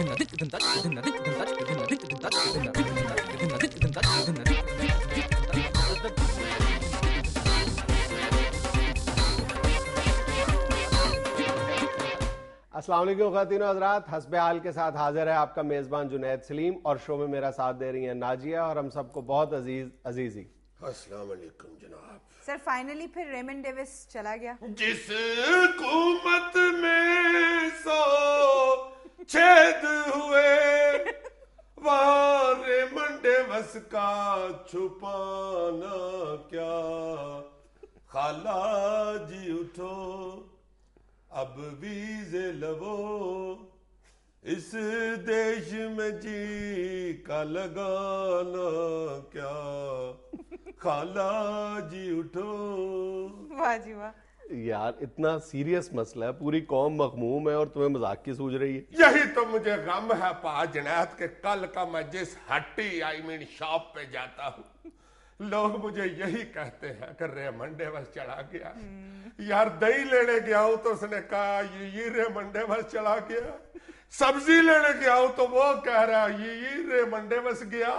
السلام علیکم خواتین و حضرات، حسب حال کے ساتھ حاضر ہے آپ کا میزبان جنید سلیم، اور شو میں میرا ساتھ دے رہی ہیں ناجیہ اور ہم سب کو بہت عزیزی۔ السلام علیکم جناب۔ سر فائنلی پھر ریمن ڈیوس چلا گیا۔ جس حکومت میں 100 چھید ہوئے وہاں ریمن ڈیوس کا چھپانا کیا، خالہ جی اٹھو اب ویزے لو، اس دیش میں جی کا لگانا کیا، خالہ جی اٹھو۔ واہ جی واہ یار اتنا سیریس مسئلہ ہے، پوری قوم مغموم ہے اور تمہیں مذاق کی سوچ رہی ہے۔ یہی تو مجھے غم ہے پا جنید کہ کل کا میں جس ہٹی شاپ پہ جاتا ہوں لوگ مجھے یہی کہتے ہیں کہ ریمن ڈیوس چلا گیا۔ یار دہی لینے گیا ہوں تو اس نے کہا یہ ریمن ڈیوس چلا گیا، سبزی لینے گیا ہوں تو وہ کہہ رہا یہ ریمن ڈیوس گیا۔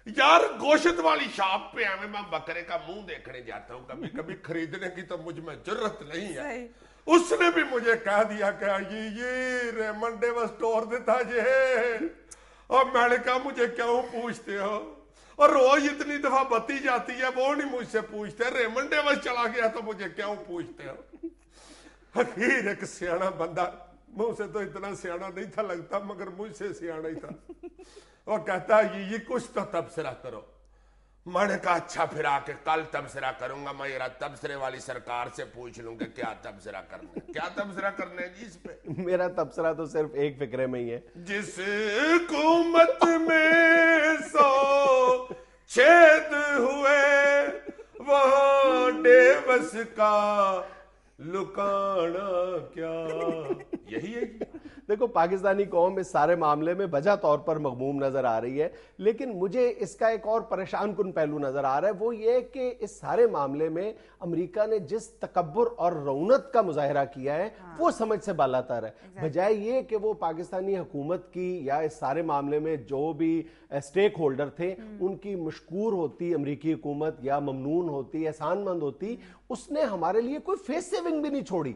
یار گوشت والی شاپ پہ میں بکرے کا منہ دیکھنے جاتا ہوں کبھی کبھی، خریدنے کی تو مجھ میں جرت نہیں ہے۔ اس نے بھی مجھے کہہ دیا کہ یہ ریمن ڈیوس ٹور دیتا جی، اور میں نے کہا مجھے کیوں پوچھتے ہو، اور روز اتنی دفعہ بتی جاتی ہے وہ نہیں مجھ سے پوچھتے، ریمن ڈیوس چلا گیا تو مجھے کیوں پوچھتے ہو۔ اخیر ایک سیانا بندہ، منہ سے تو اتنا سیانا نہیں تھا لگتا مگر مجھ سے سیانا ہی تھا، وہ کہتا ہے یہ کچھ تو تبصرہ کرو۔ میں نے کہا اچھا پھر آ کے کل تبصرہ کروں گا، میں ذرا تبصرے والی سرکار سے پوچھ لوں کہ کیا تبصرہ کرنا ہے، کیا تبصرہ کرنا ہے جی اس پہ۔ میرا تبصرہ تو صرف ایک فکرے میں ہی ہے، جس حکومت میں 100 چھید ہوئے وہاں ڈیوس کا لکانا کیا۔ یہی ہے جی۔ دیکھو پاکستانی قوم اس سارے معاملے میں وجہ طور پر مغموم نظر آ رہی ہے، لیکن مجھے اس کا ایک اور پریشان کن پہلو نظر آ رہا ہے، وہ یہ کہ اس سارے معاملے میں امریکہ نے جس تکبر اور رونت کا مظاہرہ کیا ہے وہ سمجھ سے بالاتر ہے، بجائے یہ کہ وہ پاکستانی حکومت کی یا اس سارے معاملے میں جو بھی سٹیک ہولڈر تھے ان کی مشکور ہوتی امریکی حکومت یا ممنون ہوتی، احسان مند ہوتی۔ اس نے ہمارے لیے کوئی فیس سیونگ بھی نہیں چھوڑی۔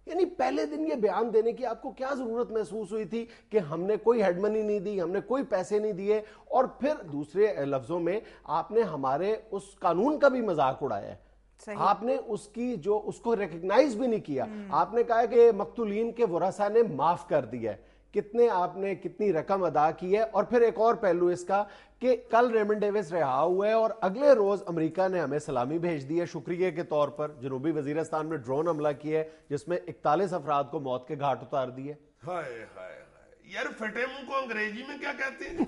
یعنی پہلے دن یہ بیان دینے کی آپ کو کیا ضرورت محسوس ہوئی تھی کہ ہم نے کوئی ہیڈ منی نہیں دی، ہم نے کوئی پیسے نہیں دیے، اور پھر دوسرے لفظوں میں آپ نے ہمارے اس قانون کا بھی مذاق اڑایا ہے، آپ نے اس کی جو اس کو ریکگنائز بھی نہیں کیا۔ آپ نے کہا کہ مقتولین کے ورثاء نے معاف کر دیا ہے، کتنے آپ نے کتنی رقم ادا کی ہے۔ اور پھر ایک اور پہلو اس کا کہ کل ریمن ڈیوس رہا ہوا ہے اور اگلے روز امریکہ نے ہمیں سلامی بھیج دی ہے شکریہ کے طور پر، جنوبی وزیرستان میں ڈرون حملہ کیا ہے جس میں 41 افراد کو موت کے گھاٹ اتار دیے۔ ہائے ہائے یار پھٹے منہ کو انگریزی میں کیا کہتے ہیں؟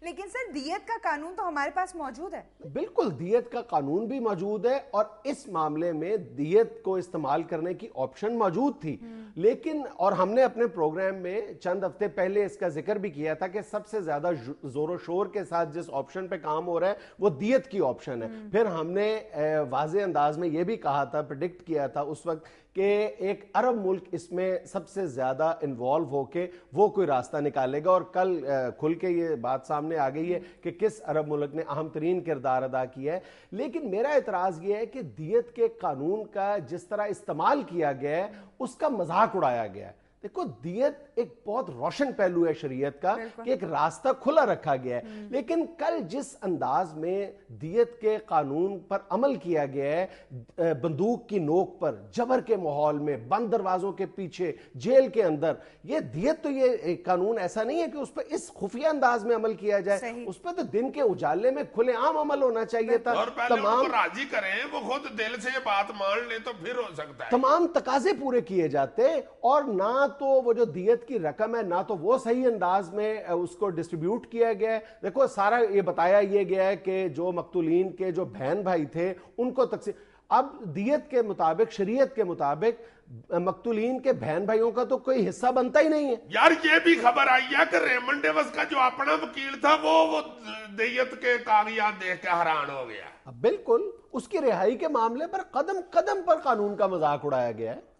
لیکن سر دیت کا قانون تو ہمارے پاس موجود ہے۔ بالکل دیت کا قانون بھی موجود ہے اور اس معاملے میں دیت کو استعمال کرنے کی آپشن موجود تھی، لیکن اور ہم نے اپنے پروگرام میں چند ہفتے پہلے اس کا ذکر بھی کیا تھا کہ سب سے زیادہ زور و شور کے ساتھ جس آپشن پہ کام ہو رہا ہے وہ دیت کی آپشن ہے۔ پھر ہم نے واضح انداز میں یہ بھی کہا تھا، پریڈکٹ کیا تھا اس وقت کہ ایک عرب ملک اس میں سب سے زیادہ انوالو ہو کے وہ کوئی راستہ نکالے گا، اور کل کھل کے یہ بات سامنے آ گئی ہے کہ کس عرب ملک نے اہم ترین کردار ادا کیا ہے۔ لیکن میرا اعتراض یہ ہے کہ دیت کے قانون کا جس طرح استعمال کیا گیا ہے اس کا مذاق اڑایا گیا ہے۔ دیکھو دیت ایک بہت روشن پہلو ہے شریعت کا کہ ایک راستہ کھلا رکھا گیا ہے، لیکن کل جس انداز میں دیت کے قانون پر عمل کیا گیا ہے، بندوق کی نوک پر، جبر کے ماحول میں، بند دروازوں کے پیچھے، جیل کے اندر، یہ دیت تو یہ قانون ایسا نہیں ہے کہ اس پر اس خفیہ انداز میں عمل کیا جائے، اس پر تو دن کے اجالے میں کھلے عام عمل ہونا چاہیے تھا۔ اور پہلے ان کو راضی کریں، وہ خود دل سے یہ بات مان لیں تو پھر ہو سکتا ہے۔ تمام تقاضے پورے کیے جاتے، اور نہ تو وہ جو دیت کی رقم ہے نہ تو وہ صحیح انداز میں اس کو ڈسٹریبیوٹ کیا گیا ہے۔ دیکھو سارا یہ بتایا یہ گیا ہے کہ جو مقتولین کے جو بہن بھائی تھے ان کو تقسیم، اب دیت کے مطابق، شریعت کے مطابق مقتولین کے بہن بھائیوں کا تو کوئی حصہ بنتا ہی نہیں ہے۔ یار یہ بھی خبر آئی ہے کہ ریمن ڈیوس کا جو اپنا وکیل تھا وہ دیت کے کاغذات دیکھ کے حیران ہو گیا۔ بالکل اس کی رہائی کے معاملے پر قدم قدم پر قانون کا مذاق اڑایا گیا ہے۔